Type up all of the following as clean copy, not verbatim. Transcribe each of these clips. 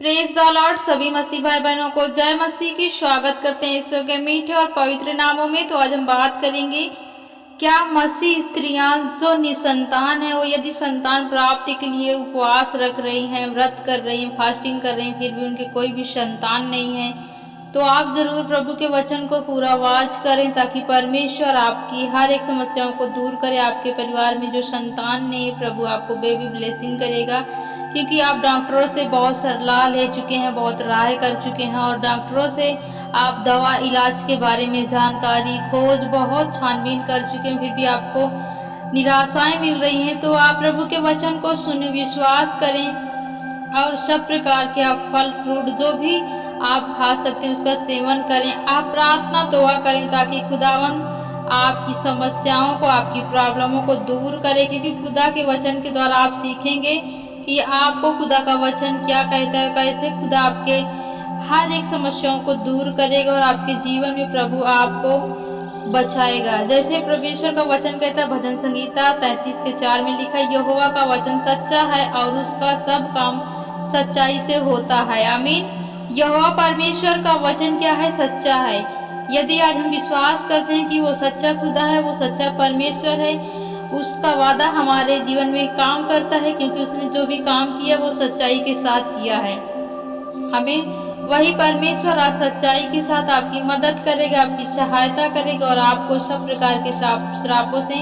Praise the Lord. सभी मसीह भाई बहनों को जय मसीह की स्वागत करते हैं ईश्वर के मीठे और पवित्र नामों में। तो आज हम बात करेंगे, क्या मसीह स्त्रियां जो निसंतान है वो यदि संतान प्राप्ति के लिए उपवास रख रही हैं, व्रत कर रही हैं, फास्टिंग कर रही हैं, फिर भी उनके कोई भी संतान नहीं है, तो आप जरूर प्रभु के वचन को पूरा वाच करें ताकि परमेश्वर आपकी हर एक समस्याओं को दूर करे। आपके परिवार में जो संतान नहीं है, प्रभु आपको बेबी ब्लेसिंग करेगा, क्योंकि आप डॉक्टरों से बहुत सलाह ले चुके हैं, बहुत राय कर चुके हैं और डॉक्टरों से आप दवा इलाज के बारे में जानकारी खोज बहुत छानबीन कर चुके हैं, फिर भी आपको निराशाएं मिल रही हैं। तो आप प्रभु के वचन को सुने, विश्वास करें और सब प्रकार के आप फल फ्रूट जो भी आप खा सकते हैं उसका सेवन करें। आप प्रार्थना दुआ करें ताकि खुदावन आपकी समस्याओं को, आपकी प्रॉब्लमों को दूर करे, क्योंकि खुदा के वचन के द्वारा आप सीखेंगे कि आपको खुदा का वचन क्या कहता है, कैसे खुदा आपके हर एक समस्याओं को दूर करेगा और आपके जीवन में प्रभु आपको बचाएगा। जैसे परमेश्वर का वचन कहता है, भजन संगीता 33:4 में लिखा है, यहोवा का वचन सच्चा है और उसका सब काम सच्चाई से होता है। आमीन। यहोवा परमेश्वर का वचन क्या है? सच्चा है। यदि आज हम विश्वास करते हैं कि वो सच्चा खुदा है, वो सच्चा परमेश्वर है, उसका वादा हमारे जीवन में काम करता है, क्योंकि उसने जो भी काम किया वो सच्चाई के साथ किया है। हमें वही परमेश्वर आज सच्चाई के साथ आपकी मदद करेगा, आपकी सहायता करेगा और आपको सब प्रकार के श्रापों से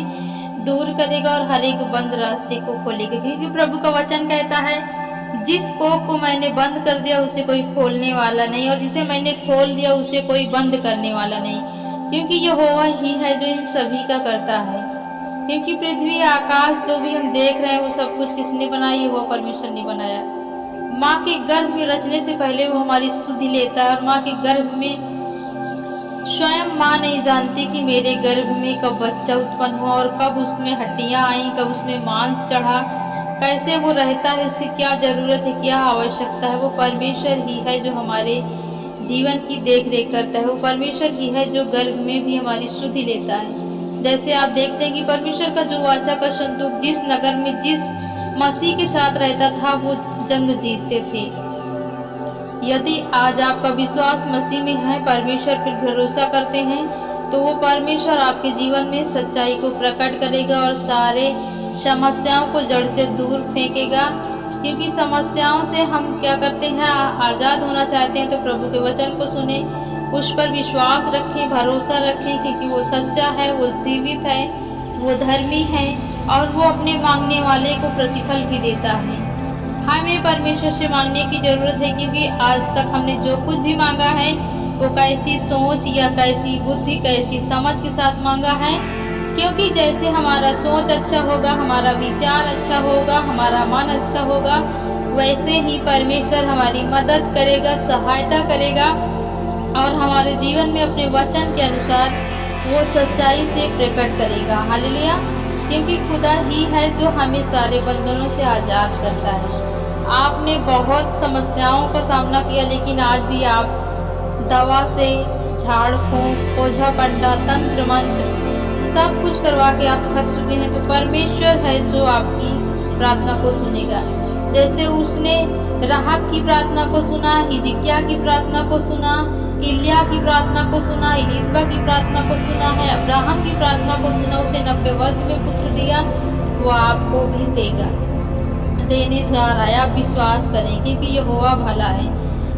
दूर करेगा और हर एक बंद रास्ते को खोलेगा, क्योंकि प्रभु का वचन कहता है, जिस कोख को मैंने बंद कर दिया उसे कोई खोलने वाला नहीं, और जिसे मैंने खोल दिया उसे कोई बंद करने वाला नहीं, क्योंकि यहोवा ही है जो इन सभी का करता है। क्योंकि पृथ्वी आकाश जो भी हम देख रहे हैं वो सब कुछ किसने बनाया? यहोवा परमेश्वर ने बनाया। माँ के गर्भ में रचने से पहले वो हमारी सुधि लेता है और माँ के गर्भ में स्वयं माँ नहीं जानती कि मेरे गर्भ में कब बच्चा उत्पन्न हुआ और कब उसमें हड्डियां आई, कब उसमें मांस चढ़ा, कैसे वो रहता है, उसकी क्या जरूरत है, क्या आवश्यकता है। वो परमेश्वर ही है जो हमारे जीवन की देख रेख करता है। वो परमेश्वर ही है जो गर्भ में भी हमारी सुधि लेता है। जैसे आप देखते हैं कि परमेश्वर का जो वाचा का संदूक जिस नगर में जिस मसीह के साथ रहता था वो जंग जीतते थे। यदि आज आपका विश्वास मसीह में है, परमेश्वर पर भरोसा करते हैं, तो वो परमेश्वर आपके जीवन में सच्चाई को प्रकट करेगा और सारे समस्याओं को जड़ से दूर फेंकेगा। क्योंकि समस्याओं से हम क्या करते हैं? आज़ाद होना चाहते हैं, तो प्रभु के वचन को सुने, उस पर विश्वास रखें, भरोसा रखें, क्योंकि वो सच्चा है, वो जीवित है, वो धर्मी है और वो अपने मांगने वाले को प्रतिफल भी देता है। हमें परमेश्वर से मांगने की जरूरत है, क्योंकि आज तक हमने जो कुछ भी मांगा है वो कैसी सोच या कैसी बुद्धि, कैसी समझ के साथ मांगा है। क्योंकि जैसे हमारा सोच अच्छा होगा, हमारा विचार अच्छा होगा, हमारा मन अच्छा होगा, वैसे ही परमेश्वर हमारी मदद करेगा, सहायता करेगा और हमारे जीवन में अपने वचन के अनुसार वो सच्चाई से प्रकट करेगा। हालेलुया। क्योंकि खुदा ही है जो हमें सारे बंधनों से आज़ाद करता है। आपने बहुत समस्याओं का सामना किया, लेकिन आज भी आप दवा से, झाड़ फूंक, ओझा पंडा, तंत्र मंत्र सब कुछ करवा के आप थक चुके हैं, तो परमेश्वर है जो आपकी प्रार्थना को सुनेगा। जैसे उसने राहब की प्रार्थना को सुना, हिजकिय्याह की प्रार्थना को सुना, इलिया की प्रार्थना को सुना, इलिशबा की प्रार्थना को सुना है, अब्राहम की प्रार्थना को सुना, उसे 90 वर्ष में पुत्र दिया, वो आपको भी देगा, देने जा रहा है। आप विश्वास करें, क्योंकि यहोवा भला है।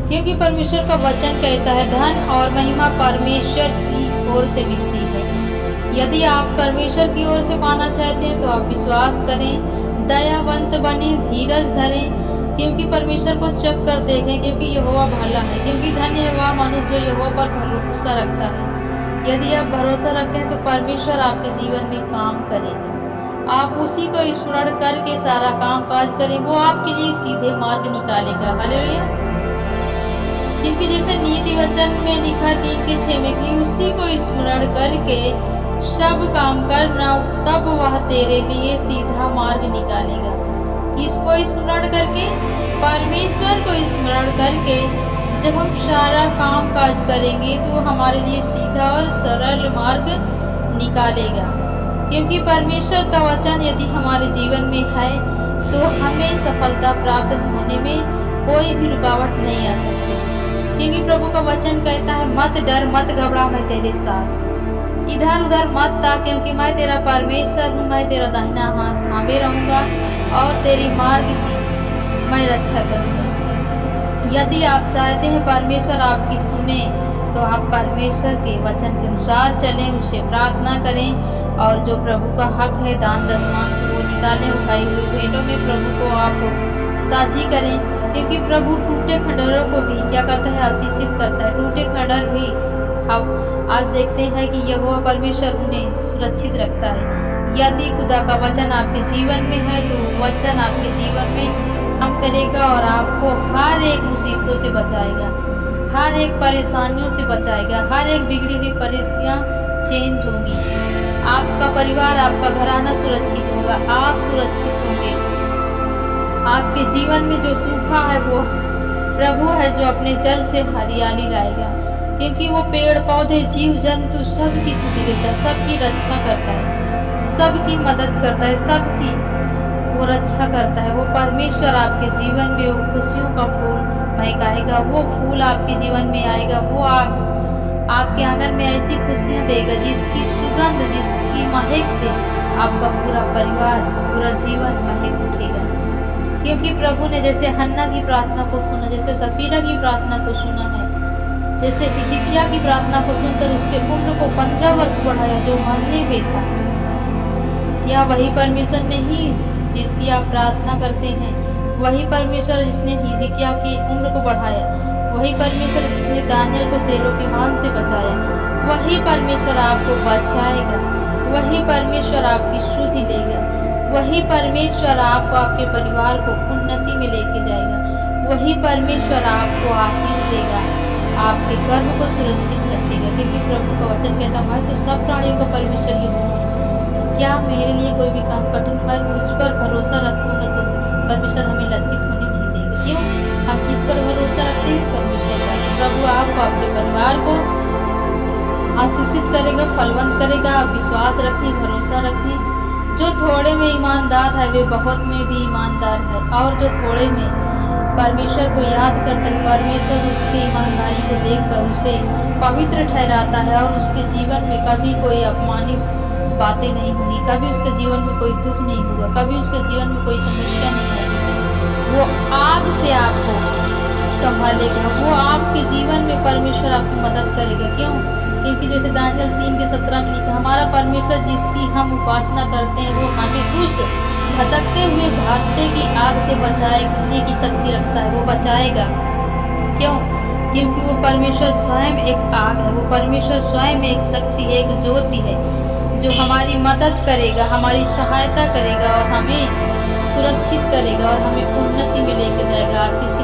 क्योंकि परमेश्वर का वचन कहता है, धन और महिमा परमेश्वर की ओर से मिलती है। यदि आप परमेश्वर की ओर से पाना चाहते हैं तो आप विश्वास करें, दयावंत बने, धीरज धरें, क्योंकि परमेश्वर को चख कर देखें, क्योंकि यहोवा भला है। क्योंकि धन्य है वह मनुष्य जो यहोवा पर भरोसा रखता है। यदि आप भरोसा रखते हैं तो परमेश्वर आपके जीवन में काम करेगा। आप उसी को स्मरण करके सारा काम काज करें, वो आपके लिए सीधे मार्ग निकालेगा। हालेलुया। क्योंकि जैसे नीति वचन में लिखा 3:6 में कि उसी को स्मरण करके सब काम करना, तब वह तेरे लिए सीधा मार्ग निकालेगा। इसको स्मरण करके, परमेश्वर को स्मरण करके जब हम सारा काम काज करेंगे तो हमारे लिए सीधा और सरल मार्ग निकालेगा। क्योंकि परमेश्वर का वचन यदि हमारे जीवन में है तो हमें सफलता प्राप्त होने में कोई भी रुकावट नहीं आ सकती, क्योंकि प्रभु का वचन कहता है मत डर मत घबरा, मैं तेरे साथ हूँ। इधर उधर मत ता, क्योंकि मैं तेरा परमेश्वर हूँ, मैं तेरा दाहिना हाथ थामे रहूंगा और तेरी मार्ग की मैं रक्षा करूंगा। यदि आप चाहते हैं परमेश्वर आपकी सुने तो आप परमेश्वर के वचन के अनुसार चलें, उससे प्रार्थना करें और जो प्रभु का हक है दान दशमांश वो निकालें। उठाई हुई भेंटों में प्रभु को आप साझी करें, क्योंकि प्रभु टूटे खंडहरों को भी क्या करता है, आशीषित करता है। टूटे खंडहर भी हम आज देखते हैं कि यहोवा परमेश्वर उन्हें सुरक्षित रखता है। यदि खुदा का वचन आपके जीवन में है तो वचन आपके जीवन में काम करेगा और आपको हर एक मुसीबतों से बचाएगा, हर एक परेशानियों से बचाएगा, हर एक बिगड़ी हुई परिस्थितियाँ चेंज होंगी। आपका परिवार, आपका घराना सुरक्षित होगा, आप सुरक्षित होंगे। आपके जीवन में जो सूखा है वो प्रभु है जो अपने जल से हरियाली लाएगा, क्योंकि वो पेड़ पौधे जीव जंतु सबकी सुधि देता है, सबकी रक्षा करता है, सबकी मदद करता है, सबकी वो रक्षा करता है। वो परमेश्वर आपके जीवन में वो खुशियों का फूल महकाएगा, वो फूल आपके जीवन में आएगा, वो आपके आंगन में ऐसी खुशियां देगा जिसकी सुगंध, जिसकी महक से आपका पूरा परिवार, पूरा जीवन महक उठेगा। क्योंकि प्रभु ने जैसे हन्ना की प्रार्थना को सुना, जैसे सफीरा की प्रार्थना को सुना है, जैसे हिजकिय्याह की प्रार्थना को सुनकर उसके उम्र को 15 वर्ष बढ़ाया जो मरने पे था। या वही परमेश्वर नहीं जिसकी आप प्रार्थना करते हैं, वही परमेश्वर जिसने हिजकिय्याह की उम्र को बढ़ाया, वही परमेश्वर जिसने दानियल को शेरों की मान से बचाया, वही परमेश्वर आपको बचाएगा, वही परमेश्वर आपकी शुद्धि लेगा, वही परमेश्वर आपको, आपके परिवार को उन्नति में लेके जाएगा, वही परमेश्वर आपको आशीष देगा, आपके कर्म को सुरक्षित रखेगा। क्योंकि प्रभु का वचन कहता है तो सब प्राणियों का परमेश्वर ही हूँ, क्या मेरे लिए कोई भी काम कठिन है तो उस पर भरोसा रखूंगा तो परमेश्वर हमें लज्जित होने नहीं देगा। क्यों? हम किस पर भरोसा रखते हैं? परमेश्वर पर। प्रभु आपको, आपके परिवार को आशीषित करेगा, फलवंत करेगा। आप विश्वास रखें, भरोसा रखें। जो थोड़े में ईमानदार है वे बहुत में भी ईमानदार है, और जो थोड़े में परमेश्वर को याद करता है, परमेश्वर उसकी ईमानदारी को देखकर उसे पवित्र ठहराता है और उसके जीवन में कभी कोई अपमानित बातें नहीं होंगी, कभी उसके जीवन में कोई दुख नहीं होगा, कभी उसके जीवन में कोई समस्या नहीं आएगी। वो आग से आपको संभालेगा, वो आपके जीवन में परमेश्वर आपकी मदद करेगा। क्यों? क्योंकि जैसे दानियल 3:17 में लिखा, हमारा परमेश्वर जिसकी हम उपासना करते हैं वो हमें उस भटकते हुए भाटे की आग से बचाने की शक्ति रखता है, वो बचाएगा। क्यों? क्योंकि वो परमेश्वर स्वयं एक आग है, वो परमेश्वर स्वयं एक शक्ति है, एक ज्योति है जो हमारी मदद करेगा, हमारी सहायता करेगा और हमें सुरक्षित करेगा और हमें उन्नति में लेके जाएगा, आशीषित